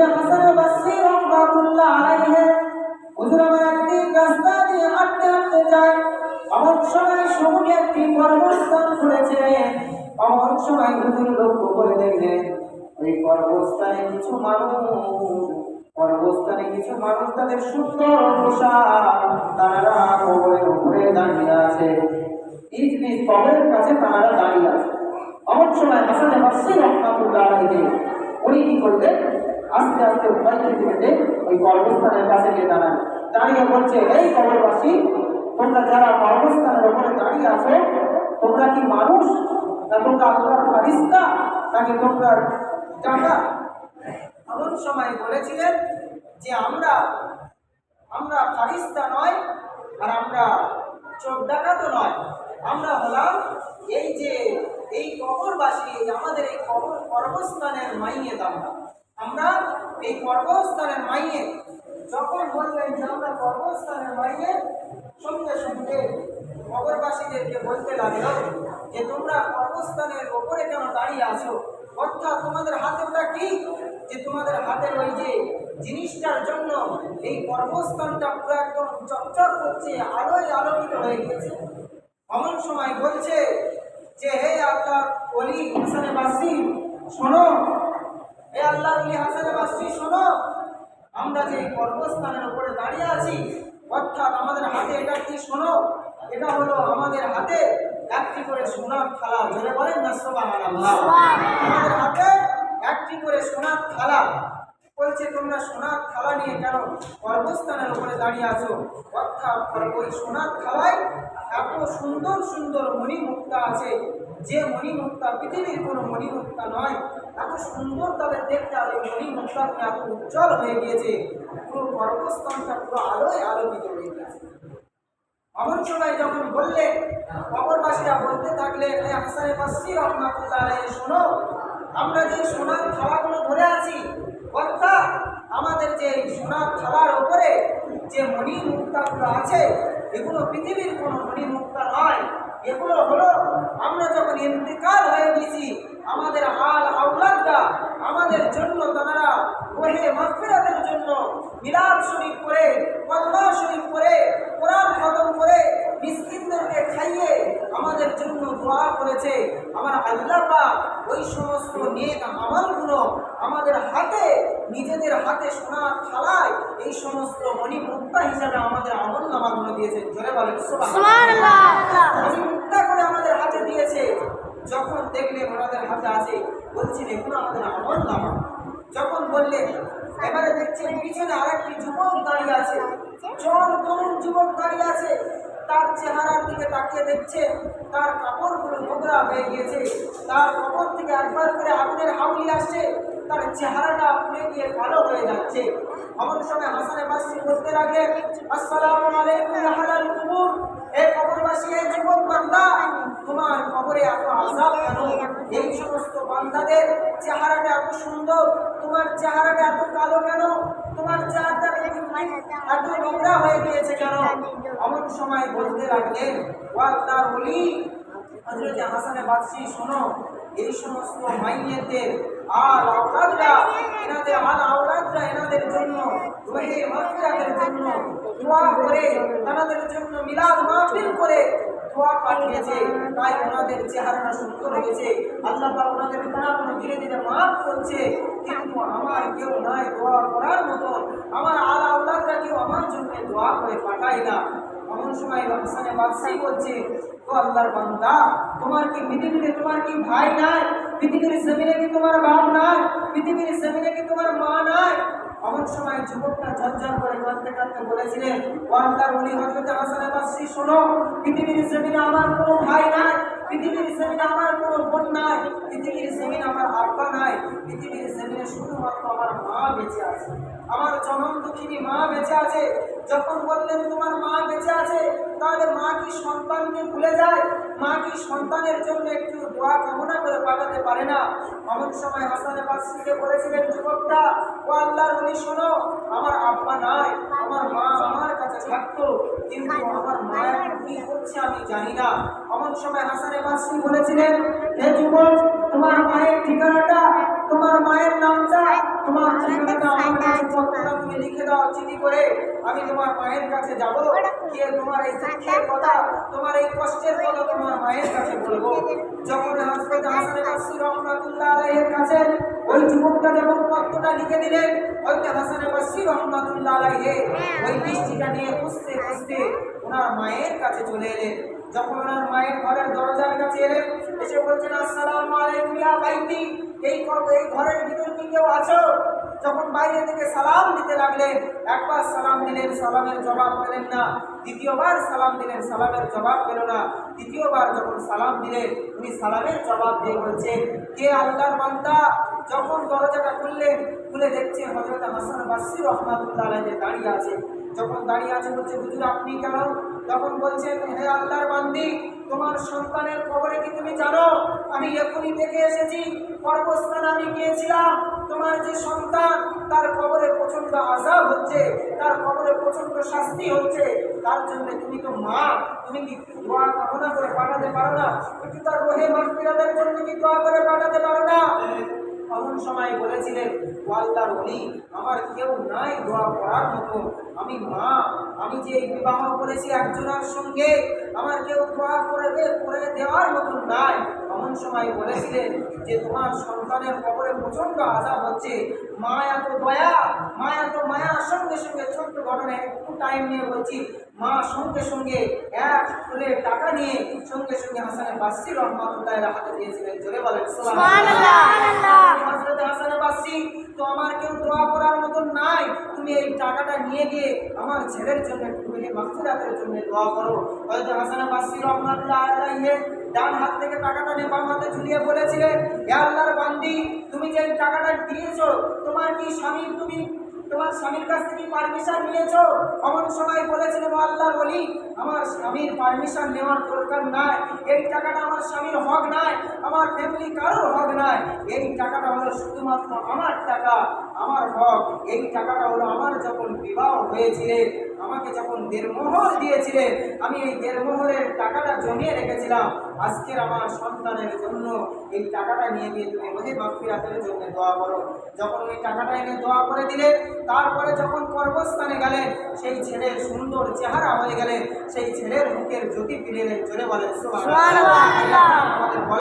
হযরত হাসান বসরি রাহমাতুল্লাহ আলাইহি হুজুর আমার একদিন রাস্তা দিয়ে হাঁটতে হাঁটতে যায়, এমন সময় সামনে একটি কর্মস্থান খুলেছে। এমন সময় হুজুর লক্ষ্য করে দেখলেন ওই কর্মস্থানে কিছু মানুষ তাদের সুন্দর পোশাক, তারা কবরের উপরে দাঁড়িয়ে আছে। নিজ কবরের কাছে তারা দাঁড়িয়ে আছে। এমন সময় হাসান বসরি রাহমাতুল্লাহ আলাইহি উনি কি করলেন, আস্তে আস্তে উপায় থেকে ওই কর্মস্থানের কাছে গিয়ে দাঁড়িয়ে বলছে, এই কবরবাসী, তোমরা যারা কর্মস্থানের উপরে দাঁড়িয়ে আছো, তোমরা কি মানুষ না তোমরা আল্লাহর ফেরেশতা নাকি তোমরা টাকা? এমন সময় বলেছিলেন যে আমরা ফেরেশতা নয়, আর আমরা চোর ডাকাতও নয়, আমরা হলাম এই কবরবাসী, আমাদের এই কর্মস্থানের মাইয়েত। আমরা এই কর্মস্থানের মাইয়েত। যখন বললেন যে আমরা কর্মস্থানের মাইয়েত, সঙ্গে সঙ্গে কবরবাসীদেরকে বলতে লাগলো যে তোমরা কর্মস্থানের ওপরে কেন দাঁড়িয়ে আছো? অর্থাৎ তোমাদের হাতে ওটা কি, যে তোমাদের হাতের ওই যে জিনিসটার জন্য এই কর্মস্থানটা পুরো একদম চকচক করছে, আলোয় আলোকিত হয়ে গেছে। এমন সময় বলছে যে হে আল্লাহর ওলি হাসান বসরি শোনো, হে আল্লাহর ওলি হাসান বসরি শোনো, আমরা যে কর্মস্থানের উপরে দাঁড়িয়ে আছি, অর্থাৎ আমাদের হাতে এটা কি শোনো, এটা হলো আমাদের হাতে একটি করে সোনার থালা। জোরে বলেন না সুবহানাল্লাহ। আমাদের হাতে একটি করে সোনার থালা। বলছে তোমরা সোনার থালা নিয়ে কেন কর্মস্থানের উপরে দাঁড়িয়ে আছো? অর্থাৎ ওই সোনার থালায় এত সুন্দর সুন্দর মণিমুক্তা আছে, যে মণিমুক্তা পৃথিবীর কোনো মণিমুক্তা নয়। এত সুন্দর তাদের দেখতে, আর এই মণিমুক্তা এত উজ্জ্বল হয়ে গিয়েছে, পুরো কর্মস্থানটা পুরো আলোয় আলোকিত হয়ে গেছে। এমন সময় যখন বললেন, কবরবাসীরা বলতে থাকলেন, হে হাসান বসরি রাহমাতুল্লাহ আলাইহি শোনো, আমরা যে সোনার থালাগুলো ধরে আছি, অর্থাৎ আমাদের যে সোনার থালার উপরে যে মণিমুক্তাগুলো আছে, এগুলো পৃথিবীর কোনো মণিমুক্তা নয়। এগুলো হলো আমরা যখন ইন্তেকাল হয়ে গেছি, আমাদের আল আওলাদরা আমাদের জন্য তারা ওহে মাগফিরাতের জন্য মিলাদ শরীফ করে, কলমা শরীফ করে, কোরআন খতম করে, মিসকিনদেরকে খাইয়ে আমাদের জন্য দোয়া করেছে। আমার আল্লাহ পাক ওই সমস্ত নেক আমলগুলো আমাদের হাতে, নিজেদের হাতে সোনার থালায় এই সমস্ত মণিমুক্তা হিসাবে আমাদের আমলনামাগুলো দিয়েছে। জোরে বলেন সুবহানাল্লাহ। মণিমুক্তা করে আমাদের হাতে দিয়েছে। যখন দেখলেন ওনাদের হাতে আছে, বলছেন এগুলো আমাদের আমলনামা। যখন বললেন, এবারে দেখছেন পিছনে আরেকটি যুবক দাঁড়িয়ে আছে, তরুণ যুবক দাঁড়িয়ে আছে। তার চেহারার দিকে তাকিয়ে দেখছে, তার কাপড়গুলো নোংরা হয়ে গিয়েছে, তার কাপড় থেকে একবার করে আগুনের হাউলি আসছে, তার চেহারাটা পুড়ে গিয়ে কালো হয়ে যাচ্ছে। এমন সময় হাসান বসরি বলতে লাগলেন, আসসালামু আলাইকুম ইয়া আহলাল কুবুর, হে কবরবাসী, হে যুবক বান্দা, তোমার কবরে এত আযাব কেন? এই সমস্ত বান্দাদের চেহারাটা এত সুন্দর, তোমার চেহারাটা এত কালো কেন? তোমার চেহারাটা এত নোংরা হয়ে গিয়েছে কেন? এমন সময় বলতে লাগলেন, ও আল্লাহর ওলি হযরত হাসান বসরি শোনো, এই সমস্ত মাইয়েতের আল আওলাদরা এনাদের জন্য রুহে মাগফিরাতের জন্য দোয়া করে, তাদের জন্য মিলাদ মাহফিল করে দোয়া পাঠিয়েছে। তাই ওনাদের চেহারাটা সুন্দর হয়েছে। আল্লাহ পাক ওনাদের গুনাহগুলো ধীরে ধীরে মাফ করছে। কিন্তু আমার কেউ নাই দোয়া করার মতন, আমার আল আওলাদরা কেউ আমার জন্য দোয়া করে পাঠায় না। এমন সময় হাসান বসরি বলছে, ও আল্লাহর বান্দা, তোমার কি পৃথিবীতে তোমার কি ভাই নাই? পৃথিবীর জমিনে কি তোমার বাপ নাই? পৃথিবীর জমিনে কি তোমার মা নাই? এমন সময় যুবকটা ঝরঝর করে কাঁদতে কাঁদতে বলেছিলেন, ও আল্লাহর ওলি হযরত হাসান বসরি শোনো, পৃথিবীর জমিনে আমার কোনো ভাই নাই, পৃথিবীর জমিনে আমার কোনো বোন নাই, পৃথিবীর জমিনে আমার আব্বা নাই, পৃথিবীর জমিনে শুধুমাত্র আমার মা বেঁচে আছে, আমার জনম দুঃখিনী মা বেঁচে আছে। যখন বললেন তোমার মা বেঁচে আছে, তাহলে মা কি সন্তানকে ভুলে যায়? মা কি সন্তানের জন্য একটু দোয়া কামনা করে পাঠাতে পারে না? এমন সময় হাসান বসরিকে বলেছিলেন যুবকটা, ও আল্লাহর ওলি শোনো, আমার আব্বা নাই, আমার মা আমার কাছে থাকতো, কিন্তু আমার মা কি করছে আমি জানি না। এমন সময় হাসান বসরি বলেছিলেন, হে যুবক, তোমার মায়ের ঠিকানাটা, তোমার মায়ের নামটা, তোমার ঠিকানাটা লিখে দাও চিঠি করে, আমি তোমার মায়ের কাছে যাব, গিয়ে তোমার এই দুঃখের কথা, তোমার এই কষ্টের কথা তোমার মায়ের কাছে বলবো। যখন হযরত হাসান বসরি রাহমাতুল্লাহ আলাইহির কাছে ওই যুবকটা যখন পত্রটা লিখে দিলেন, হযরত হাসান বসরি রাহমাতুল্লাহ আলাইহি ওই বৃষ্টিটা নিয়ে খুঁজতে খুঁজতে ওনার মায়ের কাছে চলে এলেন। যখন ওনার মায়ের ঘরের দরজার কাছে এলেন, এসে বলছেন, আসসালামু আলাইকুম ইয়া বাইতি, এই ঘরের ভিতর কি কেউ আছো? যখন বাইরে থেকে সালাম দিতে লাগলেন, একবার সালাম দিলেন, সালামের জবাব পেলেন না। দ্বিতীয়বার সালাম দিলেন, সালামের জবাব পেল না। তৃতীয়বার যখন সালাম দিলেন, উনি সালামের জবাব দিয়ে বলছেন, কে আল্লাহর বান্দা? যখন দরজাটা খুললেন, খুলে দেখছে হযরত হাসান বসরি রাহমাতুল্লাহ আলাইহি দাঁড়িয়ে আছে। যখন দাঁড়িয়ে আছে বলছে, হুজুর আপনি কেন? তখন বলছেন, হে আল্লাহর বান্দি, তোমার সন্তানের খবরে কি তুমি জানো? আমি এখনই দেখে এসেছি, কর্মস্থানে আমি গিয়েছিলাম, তোমার যে সন্তান তার কবরে প্রচন্ড আযাব হচ্ছে, তার কবরে প্রচন্ড শাস্তি হচ্ছে। তার জন্য তুমি তো মা, তুমি কি দোয়া কামনা করে পাঠাতে পারো না? একটু তার রহে মাগফিরাতের জন্য কি দোয়া করে পাঠাতে পারো না? এমন সময় বলেছিলেন, ও আল্লাহর ওলি, আমার কেউ নাই দোয়া করার মতো। আমি মা, আমি যে বিবাহ করেছি একজনের সঙ্গে, আমার কেউ দোয়া করে দেওয়ার মতন নাই। এমন সময় বলেছিলেন যে তোমার সন্তানের কবরে প্রচন্ড আযাব হচ্ছে। মা এত দয়া, মা এত মায়া, সঙ্গে সঙ্গে ছোট্ট ঘটনা একটু টাইম নিয়ে বলছি, মা সঙ্গে সঙ্গে এক ফুলে টাকা নিয়ে সঙ্গে সঙ্গে হাসান বসরি রাহমাতুল্লাহির হাতে দিয়েছিলেন। জোরে বলেন সুবহানাল্লাহ। হযরত হাসান বসরি, তো আমার কেউ দোয়া করার মতন নাই, তুমি এই টাকাটা নিয়ে গিয়ে আমার ছেলের জন্য একটু মাগফিরাতের জন্য দোয়া করো। হযরত হাসান বসরি রাহমাতুল্লাহ আলাইহি ডান হাত থেকে টাকাটা নিয়ে বাম হাতে ঝুলিয়ে বলেছিলেন, হে আল্লাহর বান্দি, তুমি যে টাকাটা দিয়েছো, তোমার কি স্বামী, তুমি তোমার স্বামীর কাছ থেকে পারমিশন নিয়েছো? এমন সময় বলেছিলেন, আল্লাহর ওলি, আমার স্বামীর পারমিশন নেওয়ার দরকার নাই, এই টাকাটা আমার স্বামীর হক নাই, আমার ফ্যামিলি কারোর হক নাই, এই টাকাটা হলো শুধুমাত্র আমার টাকা, আমার হক। এই টাকাটা হলো আমার যখন বিবাহ হয়েছিলেন, আমাকে যখন দেড়মোহর দিয়েছিলেন, আমি এই দেড়মোহরের টাকাটা জমিয়ে রেখেছিলাম, আজকের আমার সন্তানের জন্য এই টাকাটা নিয়ে গিয়ে তুমি রহে মাগফিরাতের জন্য দোয়া করো। যখন উনি টাকাটা এনে দোয়া করে দিলেন, তারপরে যখন কর্মস্থানে গেলেন, সেই ছেলের সুন্দর চেহারা হয়ে গেলেন, সেই ছেলের মুখের জ্যোতি ফিরে এলেন। জোরে বলেন সুবহানাল্লাহ।